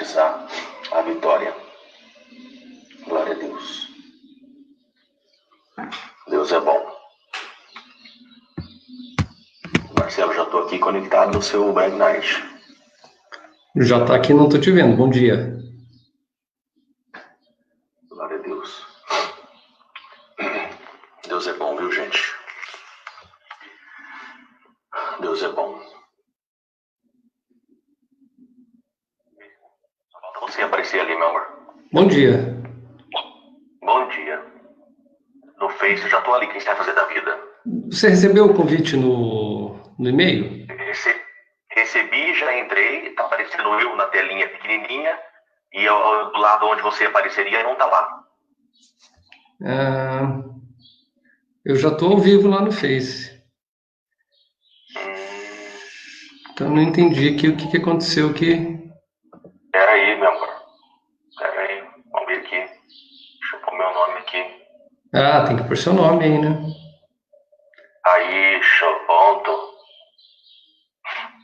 profetizar a vitória. Glória a Deus. Deus é bom. Marcelo, já estou aqui conectado no seu Night. Já está aqui, não estou te vendo. Bom dia. Glória a Deus. Deus é bom, viu, gente? Deus é bom. Só falta você aparecer ali, meu amor. Bom dia. Bom dia. No Face, eu já estou ali. O que a gente vai fazer da vida? Você recebeu o convite no e-mail? Recebi, já entrei. Está aparecendo eu na telinha pequenininha. E do lado onde você apareceria não está lá. Eu já estou ao vivo lá no Face. Então não entendi aqui o que aconteceu aqui. Pera aí, meu amor. Pera aí. Vamos ver aqui. Deixa eu pôr meu nome aqui. Tem que pôr seu nome aí, né? Aí, show, ponto.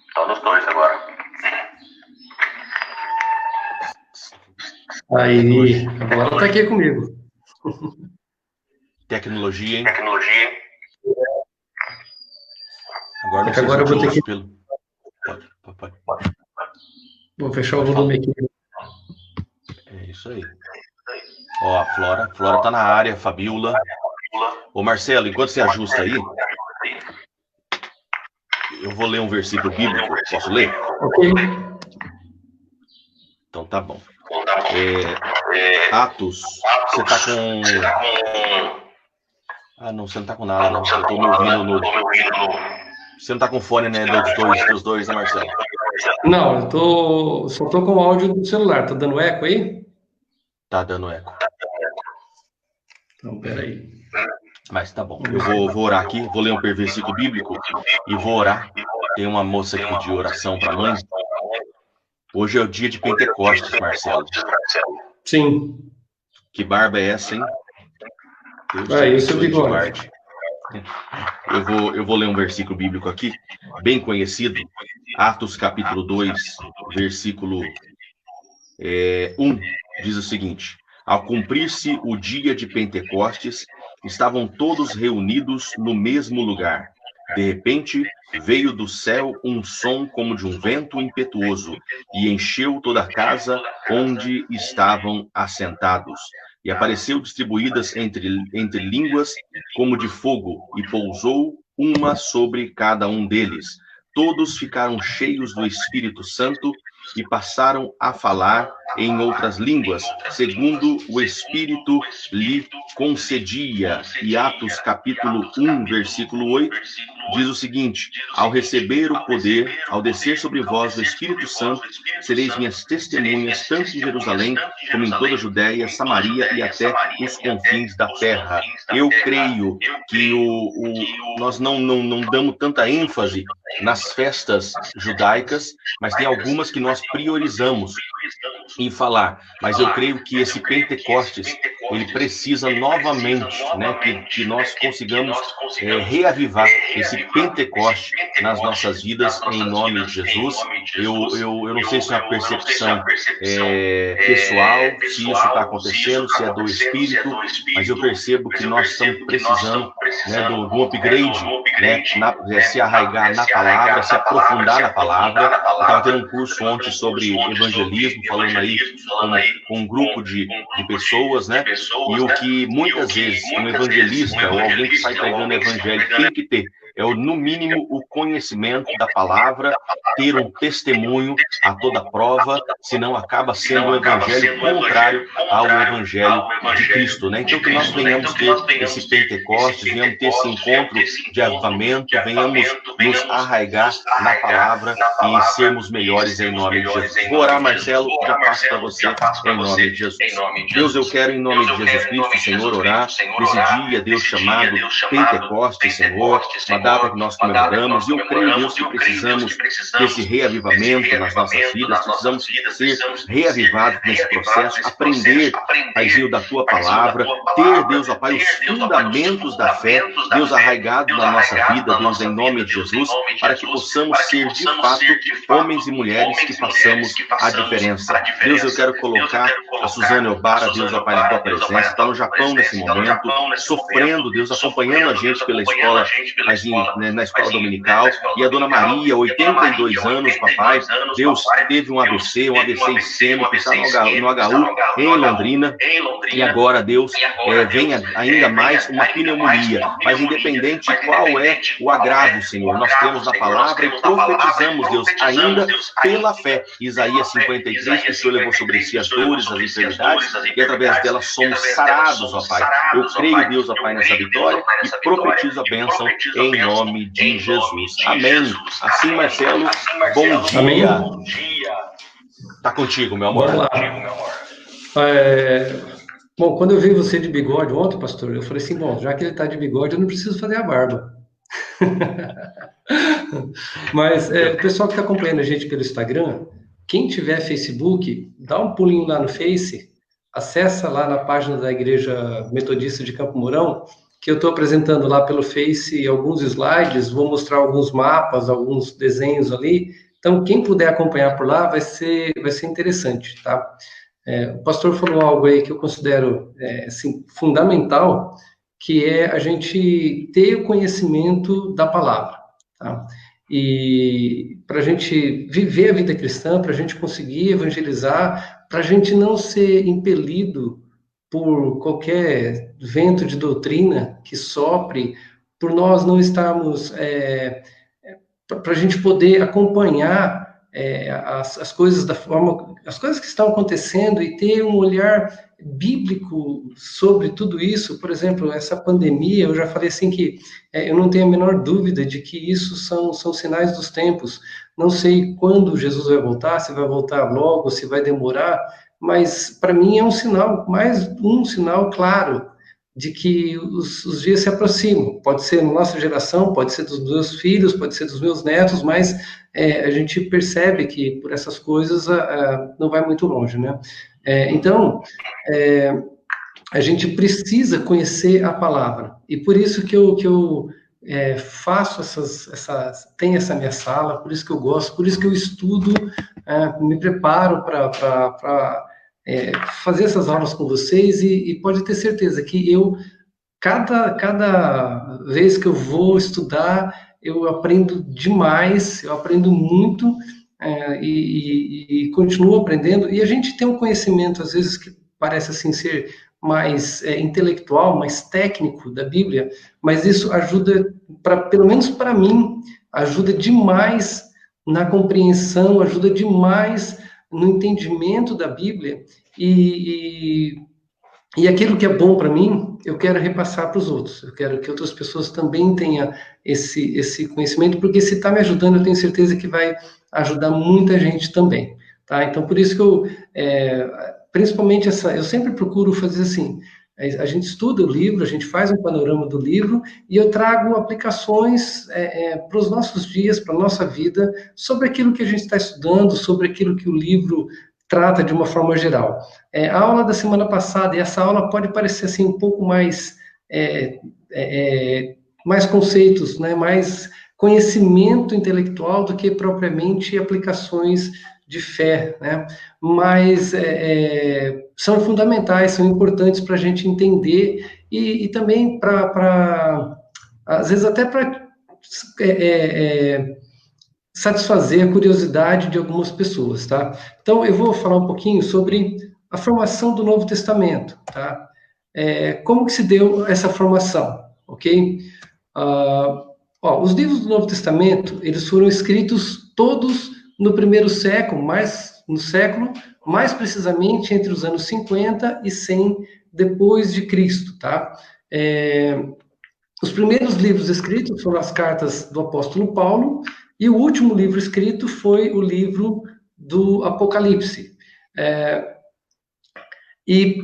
Estão nos dois agora. Aí, agora tá aqui comigo. Tecnologia, hein? Tecnologia. Agora não sei agora eu vou ter que... pelo... Pode. Vou fechar o volume aqui. É isso aí. Ó, a Flora tá na área, Fabiola. Ô, Marcelo, enquanto você ajusta aí, eu vou ler um versículo bíblico. Posso ler? Ok. Então tá bom. Atos, você tá com... não, você não tá com nada, não. Eu tô me ouvindo no... Você não tá com fone, né, dos dois, né, Marcelo? Não, só tô com o áudio do celular. Tá dando eco aí? Tá dando eco. Então, peraí. Mas tá bom. Eu vou orar aqui, vou ler um versículo bíblico e vou orar. Tem uma moça que pediu oração para mãe. Hoje é o dia de Pentecostes, Marcelo. Sim. Que barba é essa, hein? Deus te guarde. Eu vou ler um versículo bíblico aqui, bem conhecido. Atos capítulo 2, versículo 1, diz o seguinte: ao cumprir-se o dia de Pentecostes, estavam todos reunidos no mesmo lugar. De repente, veio do céu um som como de um vento impetuoso e encheu toda a casa onde estavam assentados. E apareceu distribuídas entre línguas como de fogo e pousou uma sobre cada um deles. Todos ficaram cheios do Espírito Santo e passaram a falar em outras línguas, segundo o Espírito lhe concedia. E Atos capítulo 1, versículo 8, diz o seguinte: ao receber o poder, ao descer sobre vós o Espírito Santo, sereis minhas testemunhas, tanto em Jerusalém, como em toda a Judéia, Samaria e até os confins da terra. Eu creio que nós não damos tanta ênfase nas festas judaicas, mas tem algumas que nós priorizamos em falar. Mas eu creio que esse Pentecostes, ele precisa novamente, né, que nós consigamos reavivar esse Pentecoste nas nossas vidas, em nome de Jesus. Eu não sei se é uma percepção pessoal, se isso está acontecendo, se é do Espírito, mas eu percebo que nós estamos precisando, né, do upgrade, né, se arraigar na palavra, se aprofundar na palavra. Eu estava tendo um curso ontem sobre evangelismo, falando aí com um grupo de pessoas, né? E o que muitas vezes um evangelista ou alguém que sai pregando o evangelho tem que ter no mínimo, o conhecimento da palavra, ter um testemunho a toda prova, senão acaba sendo um evangelho contrário ao evangelho de Cristo, né? Então, que nós venhamos ter esse Pentecostes, venhamos ter esse encontro de avivamento, venhamos nos arraigar na palavra e sermos melhores em nome de Jesus. Vou orar, Marcelo, já passo para você em nome de Jesus. Deus, eu quero em nome de Jesus Cristo, Senhor, orar nesse dia, Deus, chamado Pentecostes, Senhor, uma data que nós comemoramos, e eu creio, Deus, que precisamos desse reavivamento nas nossas vidas, precisamos ser reavivados nesse processo, aprender, Paizinho, da Tua Palavra, ter, Deus, ó Pai, os fundamentos da fé, Deus, arraigados na nossa vida, Deus, em nome de Jesus, para que possamos ser, de fato, homens e mulheres que façamos a diferença. Deus, eu quero colocar a Suzane Obara, Deus, ó Pai, na Tua presença, está no Japão nesse momento, sofrendo, Deus, acompanhando a gente pela escola, na escola dominical, e a Dona Maria, 82 anos, papai, Deus, teve um AVC isquêmico, está no HU, em Londrina, e agora, Deus, vem ainda mais uma pneumonia, mas independente de qual é o agravo, Senhor, nós temos na palavra e profetizamos, Deus, ainda pela fé, Isaías 53, que o Senhor levou sobre si as dores, as enfermidades, e através delas somos sarados, ó Pai. Eu creio, Deus, ó Pai, nessa vitória, e profetizo a bênção em nome de Jesus. Amém. Assim, Marcelo, bom dia. Amém. Tá contigo, meu amor. Vamos lá. Bom, quando eu vi você de bigode ontem, pastor, eu falei assim, bom, já que ele está de bigode, eu não preciso fazer a barba. Mas, o pessoal que está acompanhando a gente pelo Instagram, quem tiver Facebook, dá um pulinho lá no Face, acessa lá na página da Igreja Metodista de Campo Mourão, que eu estou apresentando lá pelo Face alguns slides, vou mostrar alguns mapas, alguns desenhos ali. Então, quem puder acompanhar por lá vai ser interessante, tá? O pastor falou algo aí que eu considero assim, fundamental, que é a gente ter o conhecimento da palavra, tá? E para a gente viver a vida cristã, para a gente conseguir evangelizar, para a gente não ser impelido por qualquer vento de doutrina que sopre, por nós não estarmos, para a gente poder acompanhar as coisas da forma, as coisas que estão acontecendo e ter um olhar bíblico sobre tudo isso. Por exemplo, essa pandemia, eu já falei assim que eu não tenho a menor dúvida de que isso são sinais dos tempos. Não sei quando Jesus vai voltar, se vai voltar logo, se vai demorar, mas para mim é um sinal, mais um sinal claro de que os dias se aproximam. Pode ser na nossa geração, pode ser dos meus filhos, pode ser dos meus netos, mas a gente percebe que por essas coisas não vai muito longe, né? Então, a gente precisa conhecer a palavra, e por isso que eu faço tenho essa minha sala, por isso que eu gosto, por isso que eu estudo, me preparo para fazer essas aulas com vocês, e pode ter certeza que cada vez que eu vou estudar, eu aprendo demais, eu aprendo muito, e continuo aprendendo, e a gente tem um conhecimento, às vezes, que parece assim ser mais intelectual, mais técnico da Bíblia, mas isso ajuda, pelo menos para mim, ajuda demais na compreensão, ajuda demais no entendimento da Bíblia, e aquilo que é bom para mim, eu quero repassar para os outros, eu quero que outras pessoas também tenham esse conhecimento, porque se está me ajudando, eu tenho certeza que vai ajudar muita gente também, tá? Então, por isso que eu, principalmente eu sempre procuro fazer assim, a gente estuda o livro, a gente faz um panorama do livro, e eu trago aplicações para os nossos dias, para a nossa vida, sobre aquilo que a gente está estudando, sobre aquilo que o livro trata de uma forma geral. A aula da semana passada, e essa aula pode parecer assim um pouco mais mais conceitos, né, mais conhecimento intelectual do que propriamente aplicações de fé, né? Mas são fundamentais, são importantes para a gente entender, e também às vezes até para satisfazer a curiosidade de algumas pessoas, tá? Então, eu vou falar um pouquinho sobre a formação do Novo Testamento, tá? Como que se deu essa formação, ok? Os livros do Novo Testamento, eles foram escritos todos no primeiro século, mais precisamente entre os anos 50 e 100 depois de Cristo, tá? Os primeiros livros escritos foram as cartas do apóstolo Paulo, e o último livro escrito foi o livro do Apocalipse. E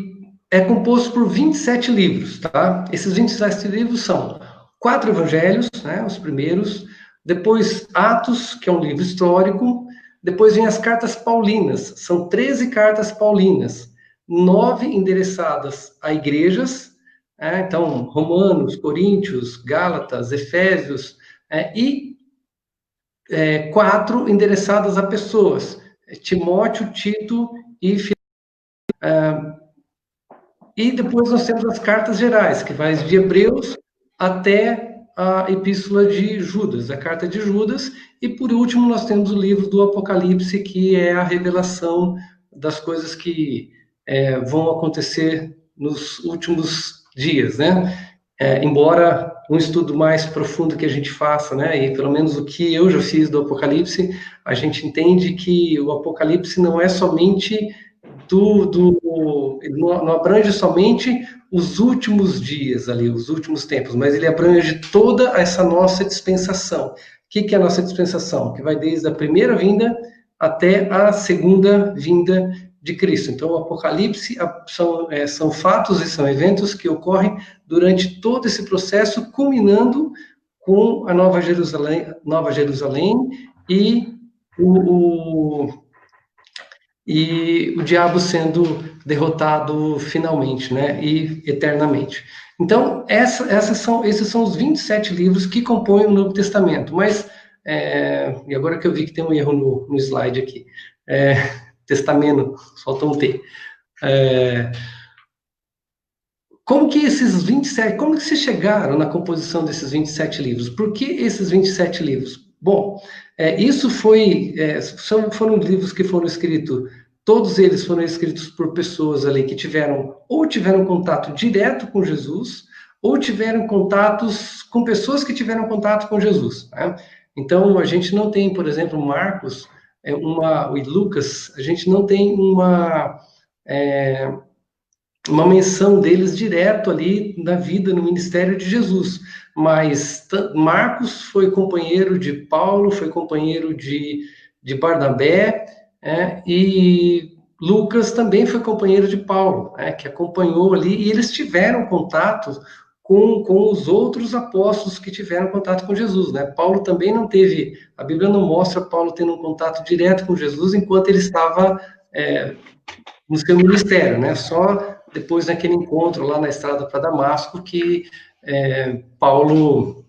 é composto por 27 livros, tá? Esses 27 livros são 4 evangelhos, né, os primeiros, depois Atos, que é um livro histórico, depois vem as cartas paulinas, são 13 cartas paulinas, 9 endereçadas a igrejas, então Romanos, Coríntios, Gálatas, Efésios, e 4 endereçadas a pessoas, Timóteo, Tito e e depois nós temos as cartas gerais, que vai de Hebreus até a Epístola de Judas, a carta de Judas, e por último nós temos o livro do Apocalipse, que é a revelação das coisas que vão acontecer nos últimos dias, né? Embora um estudo mais profundo que a gente faça, né, e pelo menos o que eu já fiz do Apocalipse, a gente entende que o Apocalipse não é somente não abrange somente os últimos dias ali, os últimos tempos, mas ele abrange toda essa nossa dispensação. O que é a nossa dispensação? Que vai desde a primeira vinda até a segunda vinda de Cristo. Então, o Apocalipse são fatos e são eventos que ocorrem durante todo esse processo, culminando com a Nova Jerusalém e o diabo sendo derrotado finalmente, né, e eternamente. Então, esses são os 27 livros que compõem o Novo Testamento. Mas, e agora que eu vi que tem um erro no slide aqui, testamento, faltou um T. Como que se chegaram na composição desses 27 livros? Por que esses 27 livros? Bom, foram livros que foram escritos, todos eles foram escritos por pessoas ali que tiveram contato direto com Jesus, ou tiveram contatos com pessoas que tiveram contato com Jesus, né? Então, a gente não tem, por exemplo, Marcos, e Lucas, a gente não tem uma menção deles direto ali na vida, no ministério de Jesus. Mas Marcos foi companheiro de Paulo, foi companheiro de Barnabé, e Lucas também foi companheiro de Paulo, que acompanhou ali, e eles tiveram contato com os outros apóstolos que tiveram contato com Jesus, né? Paulo também não teve, a Bíblia não mostra Paulo tendo um contato direto com Jesus enquanto ele estava no seu ministério, né? Só depois daquele encontro lá na estrada para Damasco que Paulo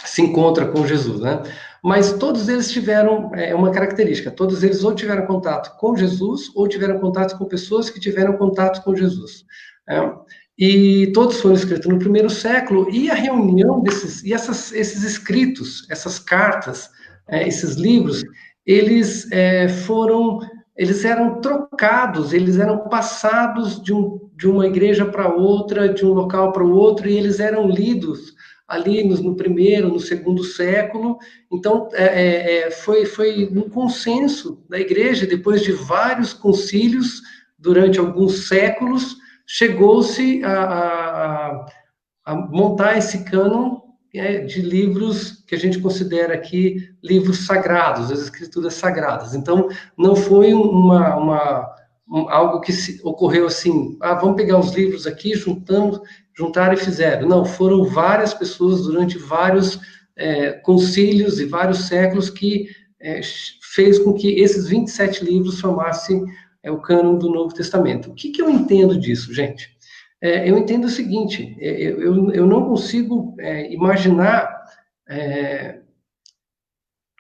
se encontra com Jesus, né? Mas todos eles tiveram uma característica, todos eles ou tiveram contato com Jesus ou tiveram contato com pessoas que tiveram contato com Jesus. E todos foram escritos no primeiro século, e a reunião esses escritos, essas cartas, esses livros, eles eram trocados, eles eram passados de uma igreja para outra, de um local para o outro, e eles eram lidos ali no primeiro, no segundo século. Então, foi um consenso da igreja, depois de vários concílios, durante alguns séculos, chegou-se a montar esse cânon de livros que a gente considera aqui livros sagrados, as escrituras sagradas. Então, não foi algo que ocorreu assim, vamos pegar os livros aqui, juntaram e fizeram. Não, foram várias pessoas durante vários concílios e vários séculos que fez com que esses 27 livros formassem o cânon do Novo Testamento. O que eu entendo disso, gente? Eu entendo o seguinte, eu não consigo imaginar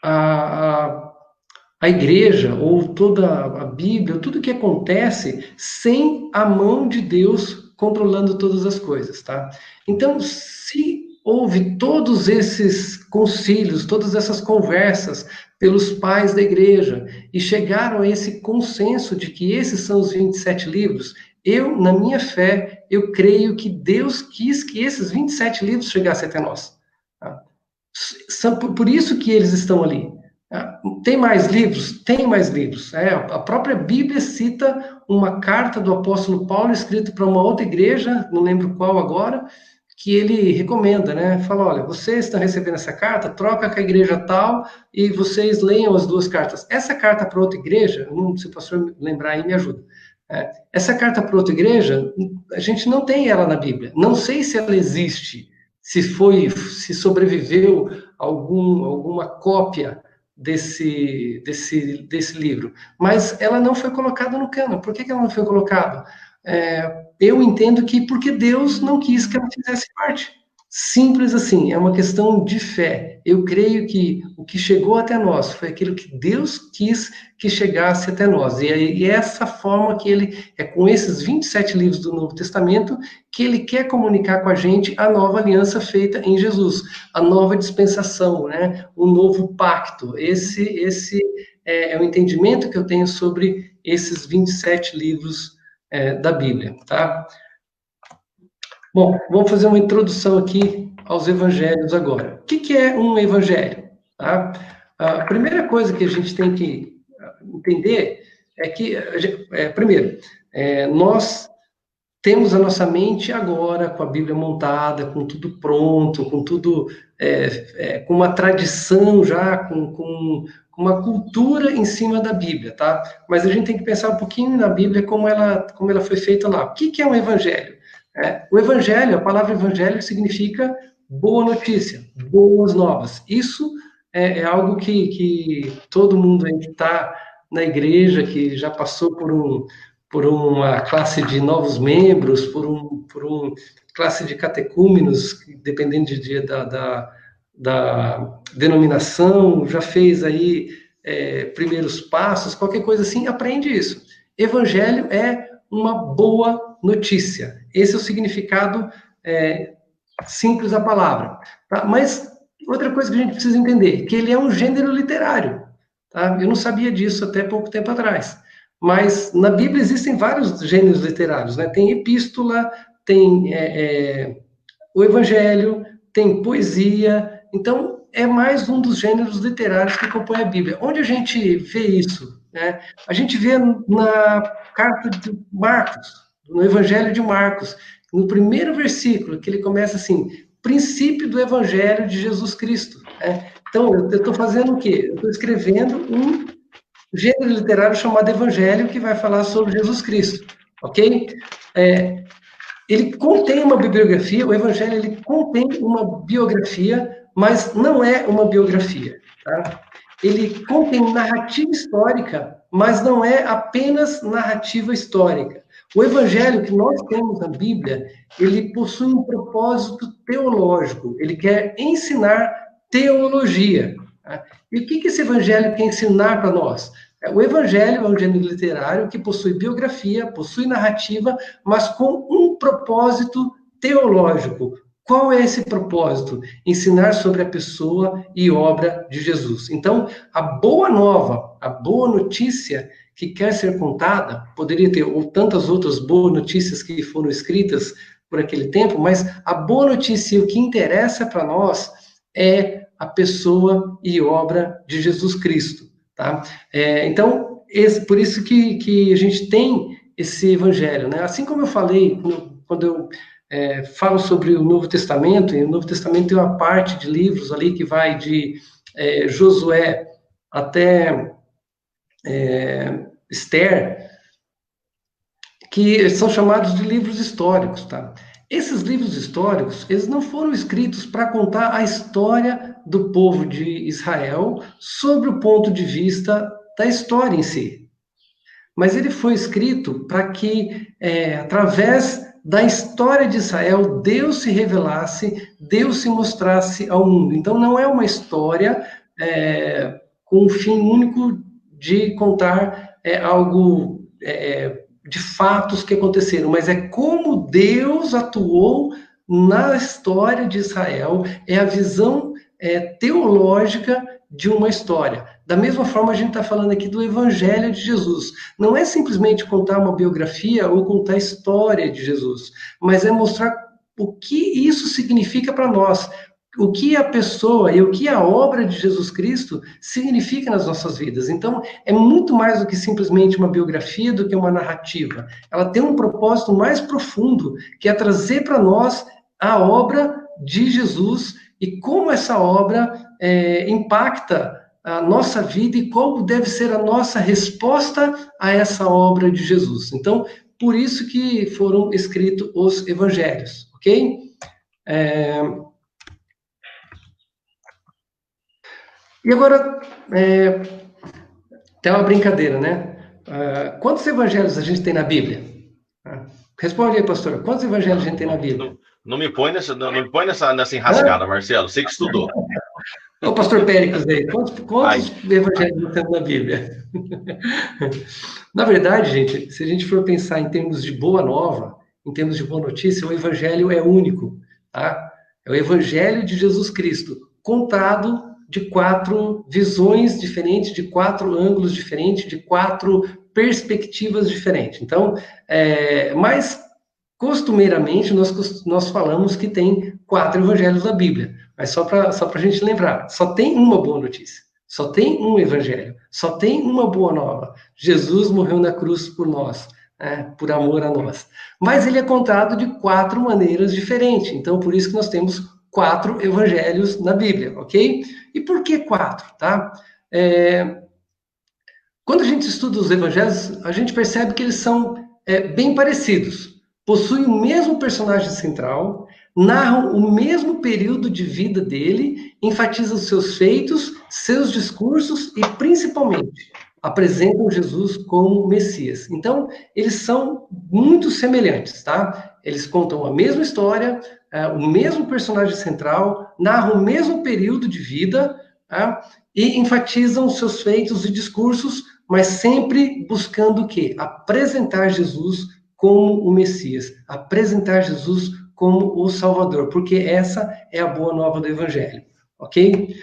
a igreja, ou toda a Bíblia, tudo que acontece, sem a mão de Deus controlando todas as coisas, tá? Então, se houve todos esses concílios, todas essas conversas pelos pais da igreja, e chegaram a esse consenso de que esses são os 27 livros, na minha fé, eu creio que Deus quis que esses 27 livros chegassem até nós. Tá? Por isso que eles estão ali. Tá? Tem mais livros? Tem mais livros. A própria Bíblia cita uma carta do apóstolo Paulo, escrita para uma outra igreja, não lembro qual agora, que ele recomenda, né? Fala, olha, vocês estão recebendo essa carta, troca com a igreja tal, e vocês leiam as duas cartas. Essa carta para outra igreja, se o pastor lembrar aí, me ajuda. Essa carta para outra igreja, a gente não tem ela na Bíblia. Não sei se ela existe, se sobreviveu alguma cópia desse livro, mas ela não foi colocada no cânon. Por que ela não foi colocada? Eu entendo que porque Deus não quis que ela fizesse parte. Simples assim, é uma questão de fé. Eu creio que o que chegou até nós foi aquilo que Deus quis que chegasse até nós. E é essa forma que ele, com esses 27 livros do Novo Testamento, que ele quer comunicar com a gente a nova aliança feita em Jesus, a nova dispensação, né? O novo pacto. Esse é o entendimento que eu tenho sobre esses 27 livros da Bíblia, tá? Bom, vamos fazer uma introdução aqui aos evangelhos agora. O que é um evangelho? Tá? A primeira coisa que a gente tem que entender é que, primeiro, nós temos a nossa mente agora com a Bíblia montada, com tudo pronto, com tudo, com uma tradição já, com uma cultura em cima da Bíblia, tá? Mas a gente tem que pensar um pouquinho na Bíblia como ela foi feita lá. O que é um evangelho? O evangelho, a palavra evangelho significa boa notícia, boas novas. Isso é algo que todo mundo aí que está na igreja, que já passou por uma classe de novos membros, por uma classe de catecúmenos, dependendo da denominação, já fez aí primeiros passos, qualquer coisa assim, aprende isso. Evangelho é uma boa notícia. Esse é o significado simples da palavra. Tá? Mas outra coisa que a gente precisa entender, que ele é um gênero literário. Tá? Eu não sabia disso até pouco tempo atrás. Mas na Bíblia existem vários gêneros literários, né? Tem epístola, tem o evangelho, tem poesia. Então, é mais um dos gêneros literários que compõe a Bíblia. Onde a gente vê isso? Né? A gente vê na carta de Marcos, no evangelho de Marcos, no primeiro versículo, que ele começa assim, princípio do evangelho de Jesus Cristo. Né? Então, eu estou fazendo o quê? Eu estou escrevendo um gênero literário chamado Evangelho, que vai falar sobre Jesus Cristo, ok? Ele contém uma bibliografia, o Evangelho ele contém uma biografia, mas não é uma biografia, tá? Ele contém narrativa histórica, mas não é apenas narrativa histórica. O Evangelho que nós temos na Bíblia, ele possui um propósito teológico, ele quer ensinar teologia. Tá? E o que esse Evangelho quer ensinar para nós? O Evangelho é um gênero literário que possui biografia, possui narrativa, mas com um propósito teológico. Qual é esse propósito? Ensinar sobre a pessoa e obra de Jesus. Então, a boa nova, a boa notícia que quer ser contada, poderia ter ou tantas outras boas notícias que foram escritas por aquele tempo, mas a boa notícia e o que interessa para nós é a pessoa e obra de Jesus Cristo. Tá? Então, por isso que a gente tem esse evangelho, né? Assim como eu falei, quando eu falo sobre o Novo Testamento, e o Novo Testamento tem uma parte de livros ali que vai de Josué até Esther, que são chamados de livros históricos, tá? Esses livros históricos, eles não foram escritos para contar a história do povo de Israel sob o ponto de vista da história em si. Mas ele foi escrito para que, através da história de Israel, Deus se revelasse, Deus se mostrasse ao mundo. Então, não é uma história com o fim único de contar algo de fatos que aconteceram, mas é como Deus atuou na história de Israel, é a visão teológica de uma história. Da mesma forma, a gente está falando aqui do Evangelho de Jesus. Não é simplesmente contar uma biografia ou contar a história de Jesus, mas é mostrar o que isso significa para nós, o que a pessoa e o que a obra de Jesus Cristo significa nas nossas vidas. Então, é muito mais do que simplesmente uma biografia, do que uma narrativa. Ela tem um propósito mais profundo, que é trazer para nós a obra de Jesus e como essa obra impacta a nossa vida e qual deve ser a nossa resposta a essa obra de Jesus. Então, por isso que foram escritos os evangelhos, ok? E agora, tem uma brincadeira, né? Quantos evangelhos a gente tem na Bíblia? Responde aí, pastor. Quantos evangelhos a gente tem na Bíblia? Não me põe nessa enrascada, Marcelo. Você que estudou. Ô, pastor Péricles aí, quantos evangelhos nós temos na Bíblia? Na verdade, gente, se a gente for pensar em termos de boa nova, em termos de boa notícia, o evangelho é único, tá? É o evangelho de Jesus Cristo, contado de 4 visões diferentes, de 4 ângulos diferentes, de 4 perspectivas diferentes. Então, mas costumeiramente nós falamos que tem 4 evangelhos na Bíblia, mas só para a gente lembrar, só tem uma boa notícia, só tem um evangelho, só tem uma boa nova. Jesus morreu na cruz por nós, por amor a nós. Mas ele é contado de 4 maneiras diferentes, então por isso que nós temos 4 evangelhos na Bíblia, ok? E por que 4, tá? Quando a gente estuda os evangelhos, a gente percebe que eles são bem parecidos. Possuem o mesmo personagem central, narram o mesmo período de vida dele, enfatizam seus feitos, seus discursos e, principalmente, apresentam Jesus como Messias. Então, eles são muito semelhantes, tá? Eles contam a mesma história, o mesmo personagem central, narram o mesmo período de vida, tá? E enfatizam seus feitos e discursos, mas sempre buscando o quê? Apresentar Jesus como o Messias, apresentar Jesus como o Salvador, porque essa é a boa nova do Evangelho, ok?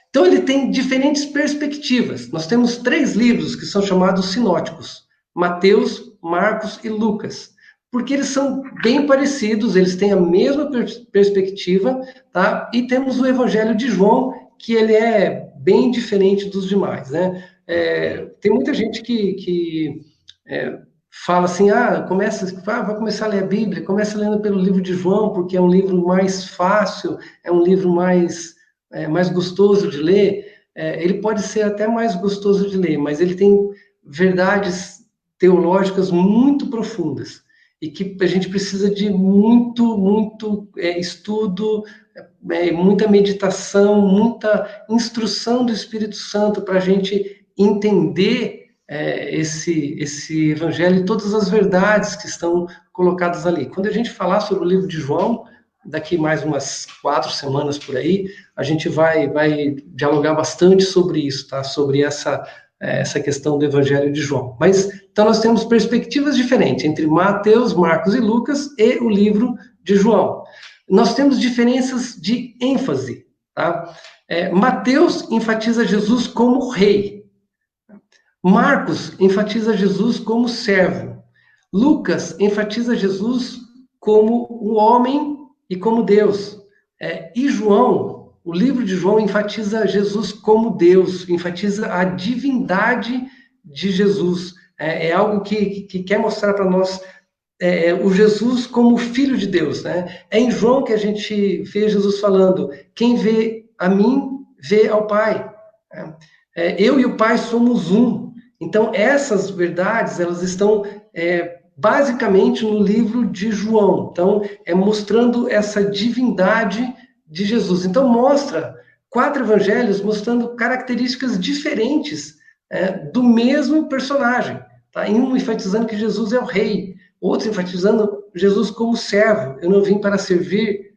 Então ele tem diferentes perspectivas. Nós temos 3 livros que são chamados sinóticos, Mateus, Marcos e Lucas, porque eles são bem parecidos, eles têm a mesma perspectiva, tá? E temos o Evangelho de João, que ele é bem diferente dos demais, né? Tem muita gente que fala assim, vai começar a ler a Bíblia, começa lendo pelo livro de João, porque é um livro mais fácil, é um livro mais gostoso de ler. Ele pode ser até mais gostoso de ler, mas ele tem verdades teológicas muito profundas, e que a gente precisa de muito estudo, muita meditação, muita instrução do Espírito Santo para a gente entender esse evangelho e todas as verdades que estão colocadas ali. Quando a gente falar sobre o livro de João, daqui mais umas 4 semanas por aí, a gente vai dialogar bastante sobre isso, tá? Sobre essa questão do evangelho de João. Mas, então, nós temos perspectivas diferentes entre Mateus, Marcos e Lucas e o livro de João. Nós temos diferenças de ênfase, tá? Mateus enfatiza Jesus como rei. Marcos enfatiza Jesus como servo. Lucas enfatiza Jesus como um homem e como Deus. E João, o livro de João, enfatiza Jesus como Deus, enfatiza a divindade de Jesus. É algo que quer mostrar para nós o Jesus como Filho de Deus, né? É em João que a gente vê Jesus falando, quem vê a mim, vê ao Pai. Eu e o Pai somos um. Então, essas verdades, elas estão basicamente no livro de João. Então, mostrando essa divindade de Jesus. Então, mostra 4 evangelhos mostrando características diferentes do mesmo personagem. Tá? Um enfatizando que Jesus é o rei, outro enfatizando Jesus como servo. Eu não vim para servir,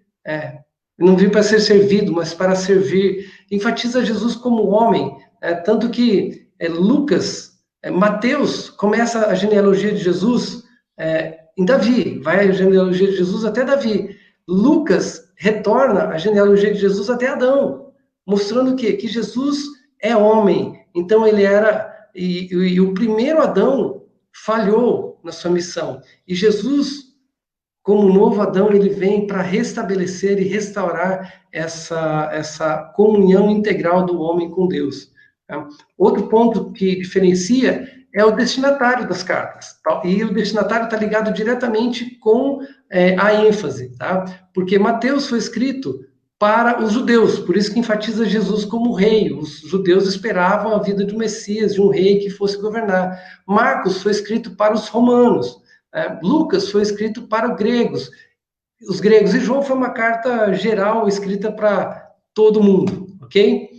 eu não vim para ser servido, mas para servir. Enfatiza Jesus como homem, tanto que Mateus começa a genealogia de Jesus em Davi, vai a genealogia de Jesus até Davi. Lucas retorna a genealogia de Jesus até Adão, mostrando que Jesus é homem. Então ele era, e o primeiro Adão falhou na sua missão. E Jesus, como novo Adão, ele vem para restabelecer e restaurar essa comunhão integral do homem com Deus. Outro ponto que diferencia é o destinatário das cartas. Tá? E o destinatário está ligado diretamente com a ênfase, tá? Porque Mateus foi escrito para os judeus, por isso que enfatiza Jesus como rei. Os judeus esperavam a vida de um Messias, de um rei que fosse governar. Marcos foi escrito para os romanos. Lucas foi escrito para os gregos. E João foi uma carta geral escrita para todo mundo, ok?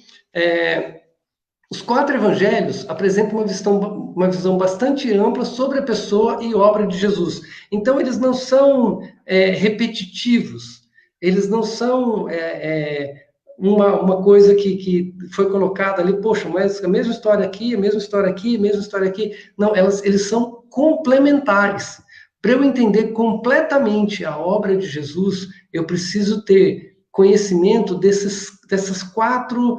os 4 evangelhos apresentam uma visão bastante ampla sobre a pessoa e obra de Jesus. Então, eles não são repetitivos, eles não são uma coisa que foi colocada ali, poxa, mas a mesma história aqui, a mesma história aqui, a mesma história aqui. Não, eles são complementares. Para eu entender completamente a obra de Jesus, eu preciso ter conhecimento dessas quatro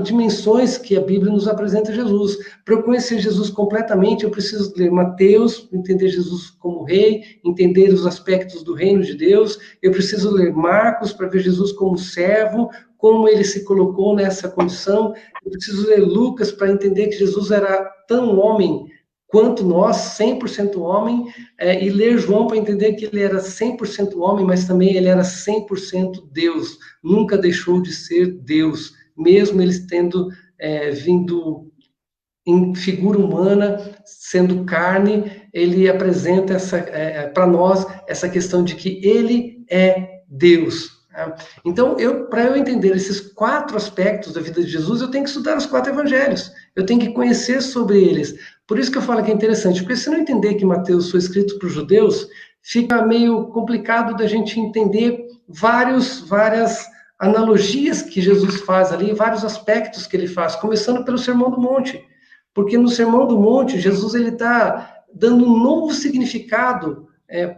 dimensões que a Bíblia nos apresenta Jesus. Para eu conhecer Jesus completamente, eu preciso ler Mateus, entender Jesus como rei, entender os aspectos do reino de Deus. Eu preciso ler Marcos para ver Jesus como servo, como ele se colocou nessa condição. Eu preciso ler Lucas para entender que Jesus era tão homem quanto nós, 100% homem, e ler João para entender que ele era 100% homem, mas também ele era 100% Deus, nunca deixou de ser Deus, mesmo ele tendo vindo em figura humana, sendo carne, ele apresenta para nós essa questão de que ele é Deus. Então, para eu entender esses 4 aspectos da vida de Jesus, eu tenho que estudar os 4 evangelhos, eu tenho que conhecer sobre eles. Por isso que eu falo que é interessante, porque se não entender que Mateus foi escrito para os judeus, fica meio complicado da gente entender várias analogias que Jesus faz ali, vários aspectos que ele faz, começando pelo Sermão do Monte. Porque no Sermão do Monte, Jesus está dando um novo significado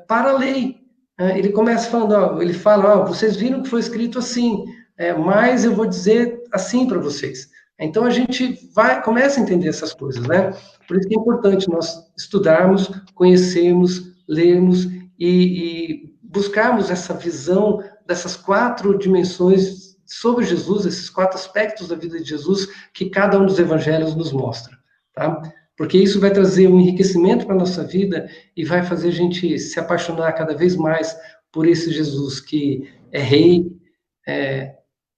para a lei. Ele começa falando, ele fala, vocês viram que foi escrito assim, mas eu vou dizer assim para vocês. Então a gente começa a entender essas coisas, né? Por isso que é importante nós estudarmos, conhecermos, lermos e buscarmos essa visão dessas 4 dimensões sobre Jesus, esses 4 aspectos da vida de Jesus que cada um dos evangelhos nos mostra, tá? Porque isso vai trazer um enriquecimento para a nossa vida e vai fazer a gente se apaixonar cada vez mais por esse Jesus que é rei,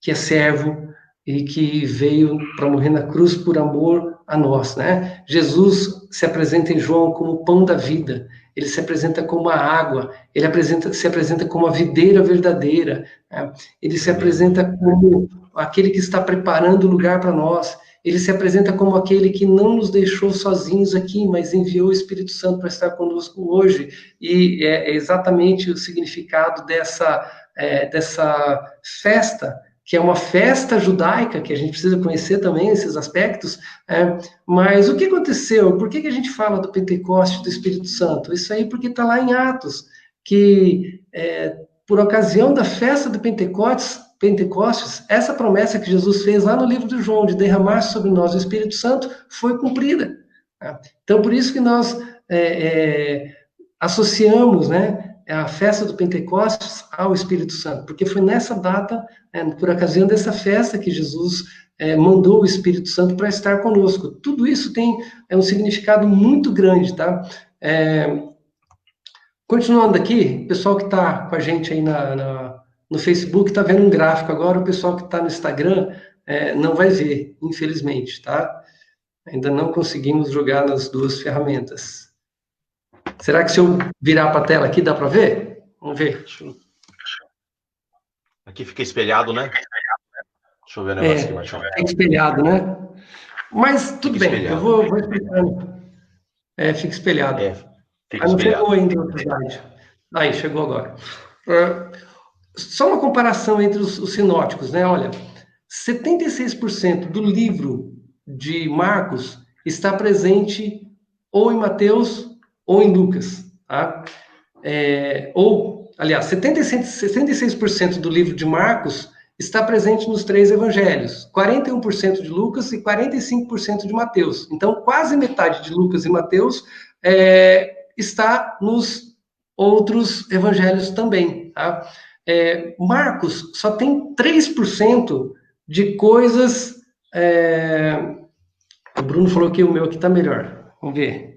que é servo e que veio para morrer na cruz por amor a nós, né? Jesus se apresenta em João como o pão da vida, ele se apresenta como a água, ele se apresenta como a videira verdadeira, né? Ele se apresenta como aquele que está preparando o lugar para nós. Ele se apresenta como aquele que não nos deixou sozinhos aqui, mas enviou o Espírito Santo para estar conosco hoje. E é exatamente o significado dessa festa, que é uma festa judaica, que a gente precisa conhecer também esses aspectos. Mas o que aconteceu? Por que a gente fala do Pentecoste, do Espírito Santo? Isso aí porque está lá em Atos, que por ocasião da festa do Pentecostes, essa promessa que Jesus fez lá no livro de João, de derramar sobre nós o Espírito Santo, foi cumprida. Então, por isso que nós associamos, né, a festa do Pentecostes ao Espírito Santo, porque foi nessa data, por ocasião dessa festa, que Jesus mandou o Espírito Santo para estar conosco. Tudo isso tem um significado muito grande, tá? Continuando aqui, o pessoal que está com a gente aí no Facebook está vendo um gráfico agora, o pessoal que está no Instagram não vai ver, infelizmente, tá? Ainda não conseguimos jogar nas 2 ferramentas. Será que se eu virar para a tela aqui dá para ver? Vamos ver. Aqui fica espelhado, né? Deixa eu ver o negócio aqui, Marcelo. Fica espelhado, né? Mas tudo fica bem, espelhado. Eu vou explicando. Fica espelhado. Fica não espelhado. chegou ainda o slide. Aí, chegou agora. Só uma comparação entre os sinóticos, né? Olha, 76% do livro de Marcos está presente ou em Mateus ou em Lucas, tá? Aliás, 66% do livro de Marcos está presente nos 3 evangelhos, 41% de Lucas e 45% de Mateus. Então, quase metade de Lucas e Mateus está nos outros evangelhos também, tá? Marcos só tem 3% de coisas... O Bruno falou que o meu aqui está melhor. Vamos ver.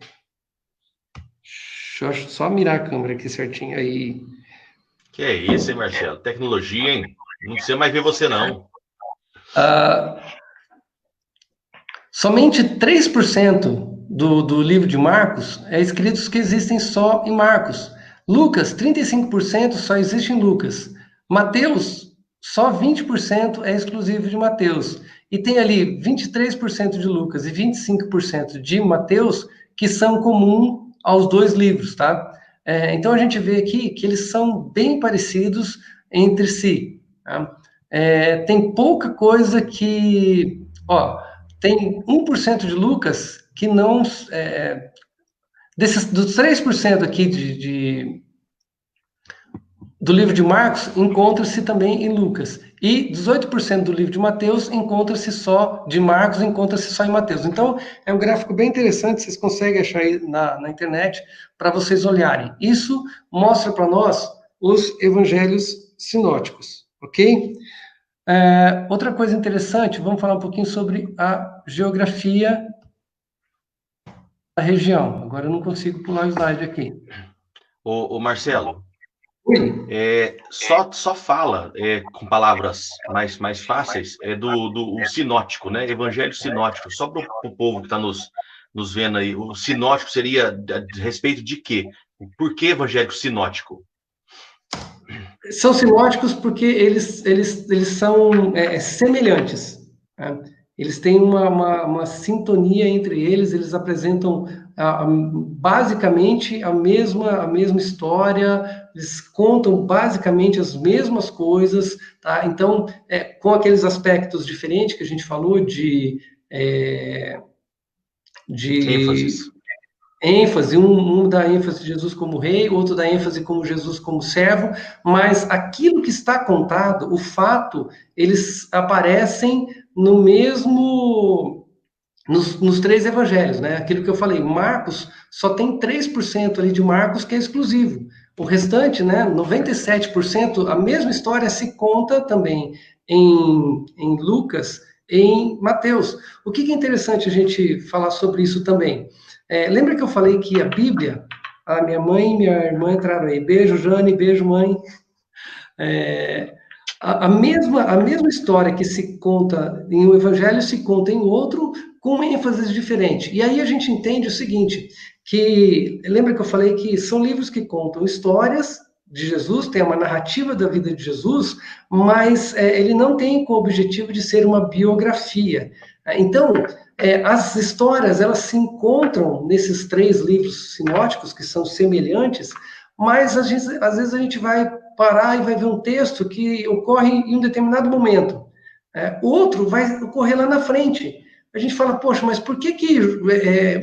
Deixa eu só mirar a câmera aqui certinho aí. Que é isso, hein, Marcelo? Tecnologia, hein? Não precisa mais ver você, não. Somente 3% do livro de Marcos é escritos que existem só em Marcos. Lucas, 35% só existe em Lucas. Mateus, só 20% é exclusivo de Mateus. E tem ali 23% de Lucas e 25% de Mateus, que são comum aos dois livros, tá? Então a gente vê aqui que eles são bem parecidos entre si. Tá? Tem pouca coisa que... tem 1% de Lucas que não... dos 3% aqui do livro de Marcos, encontra-se também em Lucas. E 18% do livro de Mateus encontra-se só de Marcos, encontra-se só em Mateus. Então, é um gráfico bem interessante, vocês conseguem achar aí na internet para vocês olharem. Isso mostra para nós os evangelhos sinóticos, ok? Outra coisa interessante, vamos falar um pouquinho sobre a geografia da região. Agora eu não consigo pular o slide aqui. Ô Marcelo, Oi. só fala com palavras mais fáceis do sinótico, né? Evangelho sinótico. Só para o povo que está nos vendo aí, o sinótico seria a respeito de quê? Por que evangelho sinótico? São sinóticos porque eles são semelhantes. Né? Eles têm uma sintonia entre eles, eles apresentam basicamente a mesma história, eles contam basicamente as mesmas coisas, tá? Então, com aqueles aspectos diferentes que a gente falou de ênfase, um dá ênfase de Jesus como rei, outro dá ênfase como Jesus como servo, mas aquilo que está contado, o fato, eles aparecem no mesmo, nos três evangelhos, né? Aquilo que eu falei, Marcos só tem 3% ali de Marcos que é exclusivo. O restante, né, 97%, a mesma história se conta também em Lucas, em Mateus. O que é interessante a gente falar sobre isso também? Lembra que eu falei que a Bíblia, a minha mãe e minha irmã entraram aí, beijo Jane, beijo mãe, a mesma história que se conta em um evangelho se conta em outro com ênfases diferentes. E aí a gente entende o seguinte, que lembra que eu falei que são livros que contam histórias de Jesus, tem uma narrativa da vida de Jesus, mas ele não tem como objetivo de ser uma biografia. Então, as histórias, elas se encontram nesses três livros sinóticos, que são semelhantes, mas às vezes a gente vai parar e vai ver um texto que ocorre em um determinado momento. Outro vai ocorrer lá na frente. A gente fala, poxa, mas por que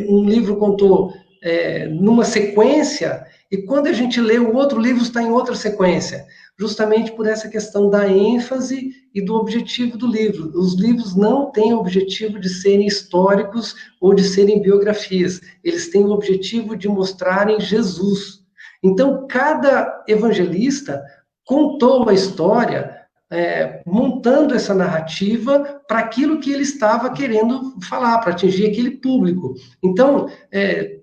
um livro contou numa sequência e quando a gente lê o outro livro está em outra sequência? Justamente por essa questão da ênfase e do objetivo do livro. Os livros não têm o objetivo de serem históricos ou de serem biografias. Eles têm o objetivo de mostrarem Jesus. Então, cada evangelista contou a história montando essa narrativa para aquilo que ele estava querendo falar, para atingir aquele público. Então,